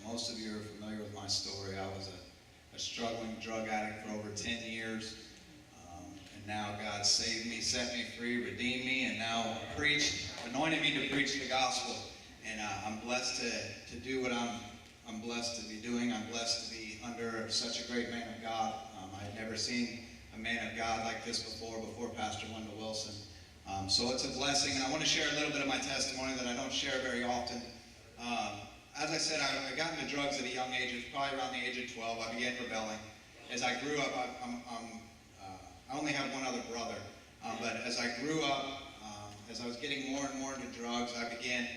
Most of you are familiar with my story. I was a struggling drug addict for over 10 years. And now God saved me, set me free, redeemed me, and now anointed me to preach the gospel. And I'm blessed to do what I'm blessed to be doing. I'm blessed to be under such a great man of God. I had never seen a man of God like this before Pastor Wendell Wilson. So it's a blessing, and I want to share a little bit of my testimony that I don't share very often. As I said, I got into drugs at a young age. It was probably around the age of 12. I began rebelling. As I grew up, I only have one other brother, but as I grew up, as I was getting more and more into drugs, I began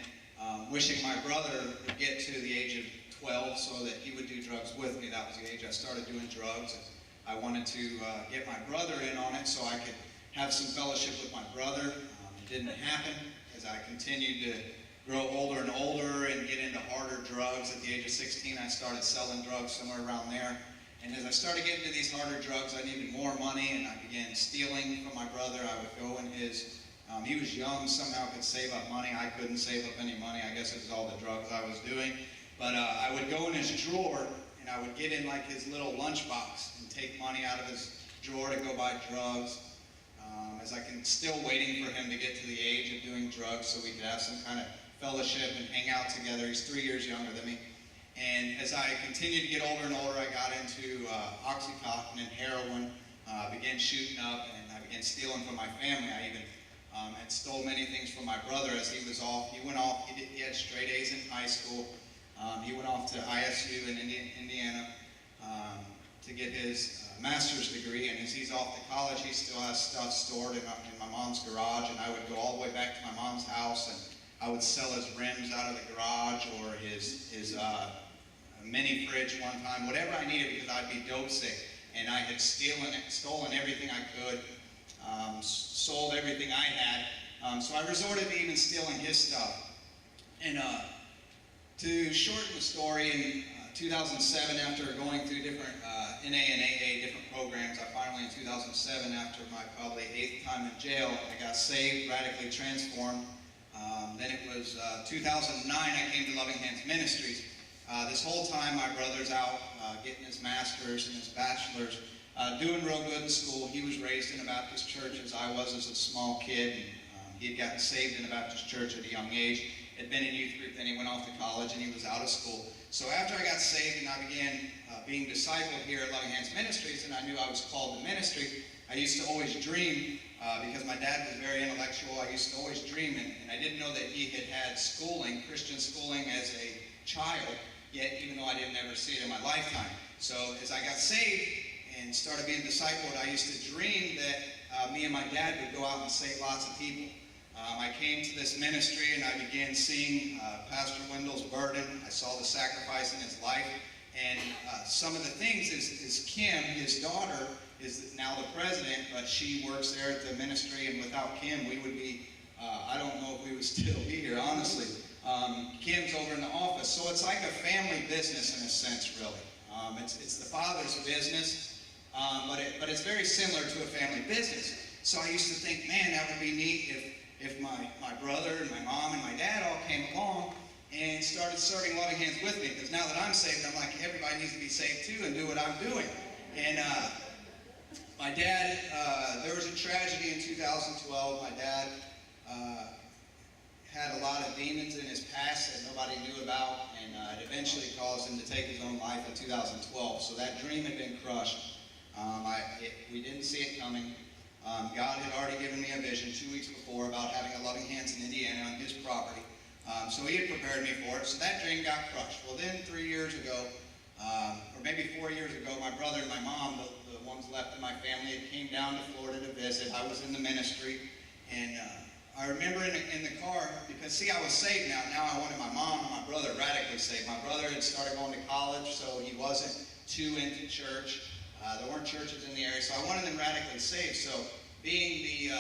wishing my brother would get to the age of 12 so that he would do drugs with me. That was the age I started doing drugs. I wanted to get my brother in on it so I could have some fellowship with my brother. It didn't happen as I continued to grow older and older and get into harder drugs. At the age of 16, I started selling drugs somewhere around there. And as I started getting into these harder drugs, I needed more money, and I began stealing from my brother. I would go in his, he was young, somehow could save up money. I couldn't save up any money. I guess it was all the drugs I was doing. But I would go in his drawer, and I would get in like his little lunchbox and take money out of his drawer to go buy drugs. As I can still waiting for him to get to the age of doing drugs so we could have some kind of fellowship and hang out together. He's 3 years younger than me. And as I continued to get older and older, I got into Oxycontin and heroin, began shooting up, and I began stealing from my family. I even had stole many things from my brother as he was off. He went off, he had straight A's in high school. He went off to ISU in Indiana to get his master's degree, and as he's off to college, he still has stuff stored in my mom's garage, and I would go all the way back to my mom's house, and I would sell his rims out of the garage or his mini fridge one time, whatever I needed, because I'd be dope sick, and I had stolen everything I could, sold everything I had, so I resorted to even stealing his stuff. And to shorten the story, in 2007, after going through different NA and AA, different programs, I finally, in 2007, after my probably 8th time in jail, I got saved, radically transformed. Then it was 2009, I came to Loving Hands Ministries. This whole time, my brother's out getting his master's and his bachelor's, doing real good in school. He was raised in a Baptist church as I was as a small kid. And he had gotten saved in a Baptist church at a young age. Had been in youth group, then he went off to college, and he was out of school. So after I got saved and I began being discipled here at Loving Hands Ministries, and I knew I was called to ministry, I used to always dream, because my dad was very intellectual, I used to always dream, and I didn't know that he had had schooling, Christian schooling as a child, yet even though I didn't ever see it in my lifetime. So as I got saved and started being discipled, I used to dream that me and my dad would go out and save lots of people. I came to this ministry and I began seeing Pastor Wendell's burden. I saw the sacrifice in his life. And some of the things is Kim, his daughter, is now the president, but she works there at the ministry, and without Kim, we would be, I don't know if we would still be here, honestly. Kim's over in the office. So it's like a family business in a sense, really. It's the father's business, but it's very similar to a family business. So I used to think, man, that would be neat if my brother and my mom and my dad all came along and started serving Loving Hands with me, because now that I'm saved, I'm like, everybody needs to be saved too and do what I'm doing. And my dad, there was a tragedy in 2012. My dad had a lot of demons in his past that nobody knew about, and it eventually caused him to take his own life in 2012. So that dream had been crushed. We didn't see it coming. God had already given me a vision 2 weeks before about having a Loving Hands in Indiana on his property. So he had prepared me for it. So that dream got crushed. Well, then 3 years ago, or maybe 4 years ago, my brother and my mom, the ones left in my family, had came down to Florida to visit. I was in the ministry, and I remember in the car, because see, I was saved now. Now I wanted my mom and my brother radically saved. My brother had started going to college, so he wasn't too into church. There weren't churches in the area, so I wanted them radically saved. So being the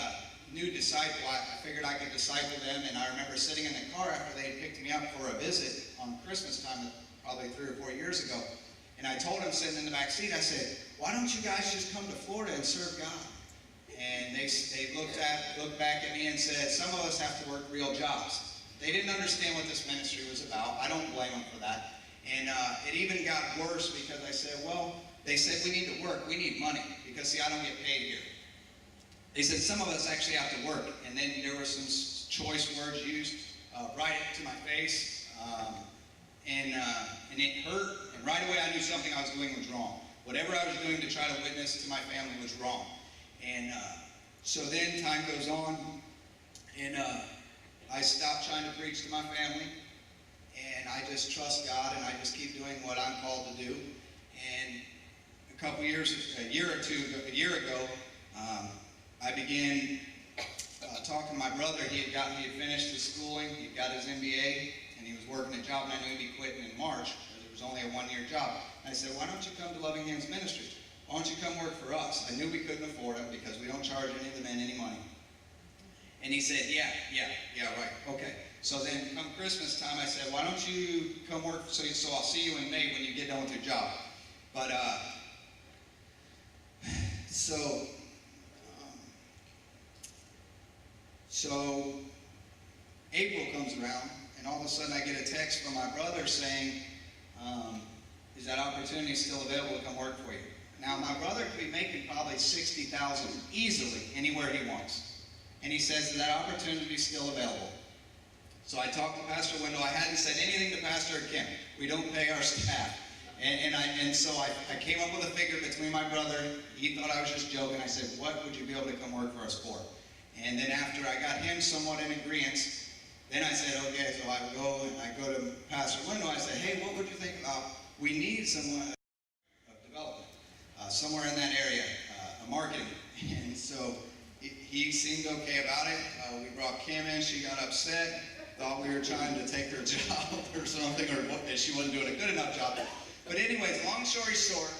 new disciple, I figured I could disciple them, and I remember sitting in the car after they had picked me up for a visit on Christmas time, probably 3 or 4 years ago, and I told them sitting in the back seat, I said, why don't you guys just come to Florida and serve God? And they looked back at me and said, some of us have to work real jobs. They didn't understand what this ministry was about. I don't blame them for that. And it even got worse because I said, well, they said we need to work, we need money, because see, I don't get paid here. They said some of us actually have to work, and then there were some choice words used right to my face, and it hurt, and right away I knew something I was doing was wrong. Whatever I was doing to try to witness to my family was wrong. And so then time goes on, and I stopped trying to preach to my family, and I just trust God, and I just keep doing what I'm called to do. And a year ago, I began talking to my brother. He had finished his schooling, he got his MBA, and he was working a job, and I knew he'd be quitting in March, because it was only a one-year job. And I said, why don't you come to Loving Hands Ministries? Why don't you come work for us? I knew we couldn't afford it because we don't charge any of the men any money. And he said, yeah, right, okay. So then come Christmas time, I said, why don't you come work, so I'll see you in May when you get done with your job. But, so April comes around, and all of a sudden I get a text from my brother saying, is that opportunity still available to come work for you? Now, my brother could be making probably $60,000 easily anywhere he wants. And he says that opportunity is still available. So I talked to Pastor Wendell. I hadn't said anything to Pastor Kim. We don't pay our staff. And so I came up with a figure between my brother. He thought I was just joking. I said, what would you be able to come work for us for? And then after I got him somewhat in agreement, then I said, okay, so I go to Pastor Wendell. I said, hey, what would you think about, we need someone of development, somewhere in that area, a marketing. And so he seemed okay about it. We brought Kim in. She got upset, thought we were trying to take her job or something, or that she wasn't doing a good enough job. But anyways, long story short,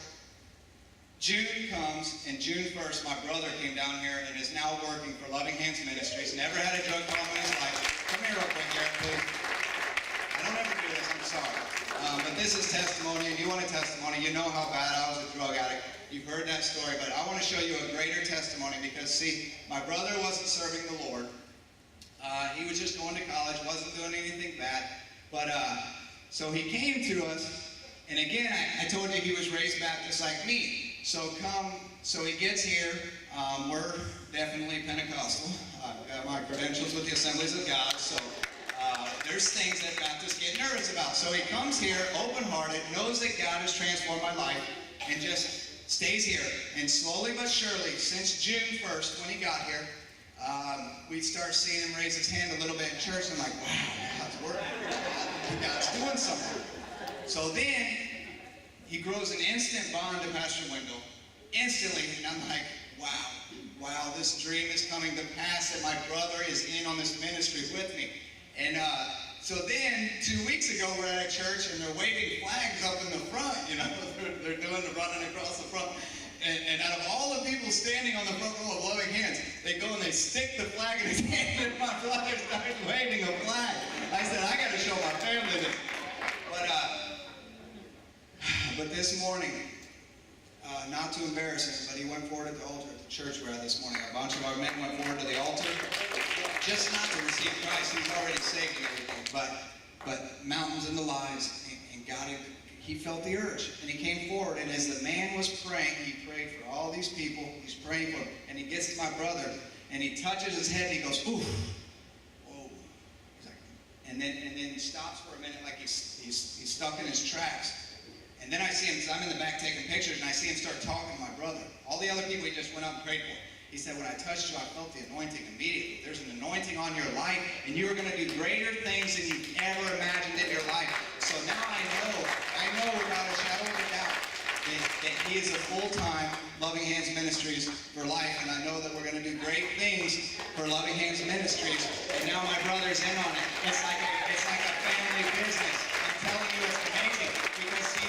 June comes, and June 1st, my brother came down here and is now working for Loving Hands Ministries. Never had a drug problem in his life. Come here real quick, Garrett, please. I don't ever do this, I'm sorry. But this is testimony, and you want a testimony. You know how bad I was a drug addict. You've heard that story, but I want to show you a greater testimony because, see, my brother wasn't serving the Lord. He was just going to college, wasn't doing anything bad. But so he came to us, and again, I told you he was raised Baptist like me. So he gets here. We're definitely Pentecostal. I've got my credentials with the Assemblies of God, so there's things that Baptists get nervous about. So he comes here, open-hearted, knows that God has transformed my life, and just stays here. And slowly but surely, since June 1st, when he got here, we start seeing him raise his hand a little bit in church, and I'm like, wow, God's working. God's doing something. So then, he grows an instant bond to Pastor Wendell. Instantly, and I'm like, wow, this dream is coming to pass that my brother is in on this ministry with me. And so then, 2 weeks ago, we're at a church, and they're waving flags up in the front, you know. They're doing the running across the front. And out of all the people standing on the front row of Loving Hands, they go and they stick the flag in his hand, and my brother starts waving a flag. I said, I got to show my family this. But this morning, not to embarrass him, but he went forward at the altar at the church we're at this morning. A bunch of our men went forward to the altar, just not to receive Christ. He's already saved and everything, but mountains in the lives, and God, he felt the urge, and he came forward, and as the man was praying, he prayed for all these people. He's praying for them, and he gets to my brother, and he touches his head, and he goes, ooh, whoa. And then he stops for a minute like he's stuck in his tracks. And then I see him, because I'm in the back taking pictures, and I see him start talking to my brother. All the other people he just went up and prayed for. He said, when I touched you, I felt the anointing immediately. There's an anointing on your life, and you are going to do greater things than you've ever imagined in your life. So now I know without a shadow of a doubt that he is a full-time Loving Hands Ministries for life, and I know that we're going to do great things for Loving Hands Ministries. And now my brother's in on it. It's like a family business. I'm telling you, it's amazing. Because see,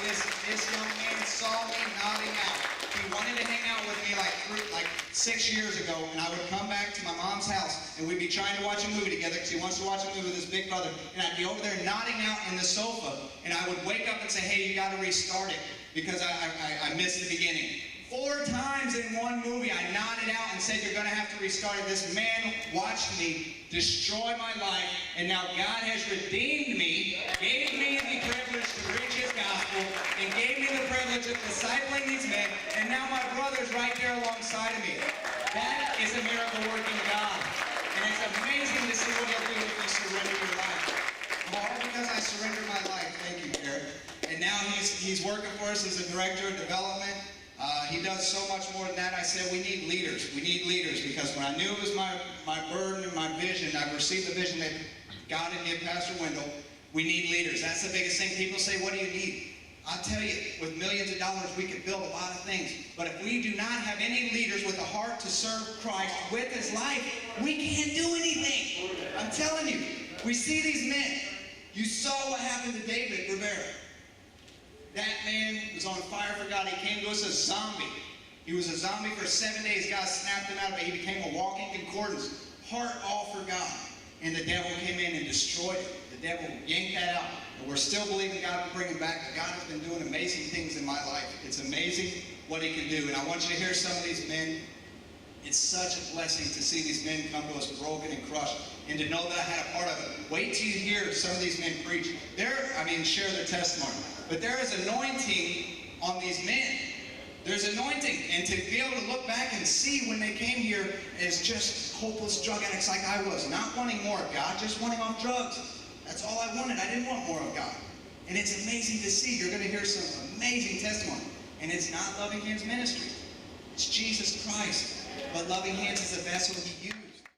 this young man saw me nodding out. He wanted to hang out with me like 6 years ago, and I would come back to my mom's house, and we'd be trying to watch a movie together because he wants to watch a movie with his big brother, and I'd be over there nodding out in the sofa, and I would wake up and say, hey, you got to restart it because I missed the beginning. 4 times in one movie, I nodded out and said, you're going to have to restart it. This man watched me destroy my life, and now God has redeemed me, gave me the privilege to preach his gospel, and gave me the privilege of discipling these men, and now my brother's right there alongside of me. That is a miracle-working God. And it's amazing to see what he'll do if you surrender your life. All because I surrendered my life. Thank you, Eric. And now he's working for us as a director of development. He does so much more than that. I said we need leaders. We need leaders because when I knew it was my burden and my vision, I received the vision that God had given Pastor Wendell. We need leaders. That's the biggest thing. People say, what do you need? I'll tell you, with millions of dollars, we could build a lot of things. But if we do not have any leaders with a heart to serve Christ with his life, we can't do anything. I'm telling you, we see these men. You saw what happened to David Rivera. That man was on fire for God. He came to us a zombie. He was a zombie for 7 days. God snapped him out of it. He became a walking concordance. Heart all for God. And the devil came in and destroyed it. The devil yanked that out. And we're still believing God will bring him back. But God has been doing amazing things in my life. It's amazing what he can do. And I want you to hear some of these men. It's such a blessing to see these men come to us broken and crushed. And to know that I had a part of it. Wait till you hear some of these men preach. Share their testimony. But there is anointing on these men. There's anointing. And to be able to look back and see when they came here as just hopeless drug addicts like I was. Not wanting more of God, just wanting off drugs. That's all I wanted. I didn't want more of God. And it's amazing to see. You're going to hear some amazing testimony. And it's not Loving Hands Ministry. It's Jesus Christ. But Loving Hands is a vessel he used.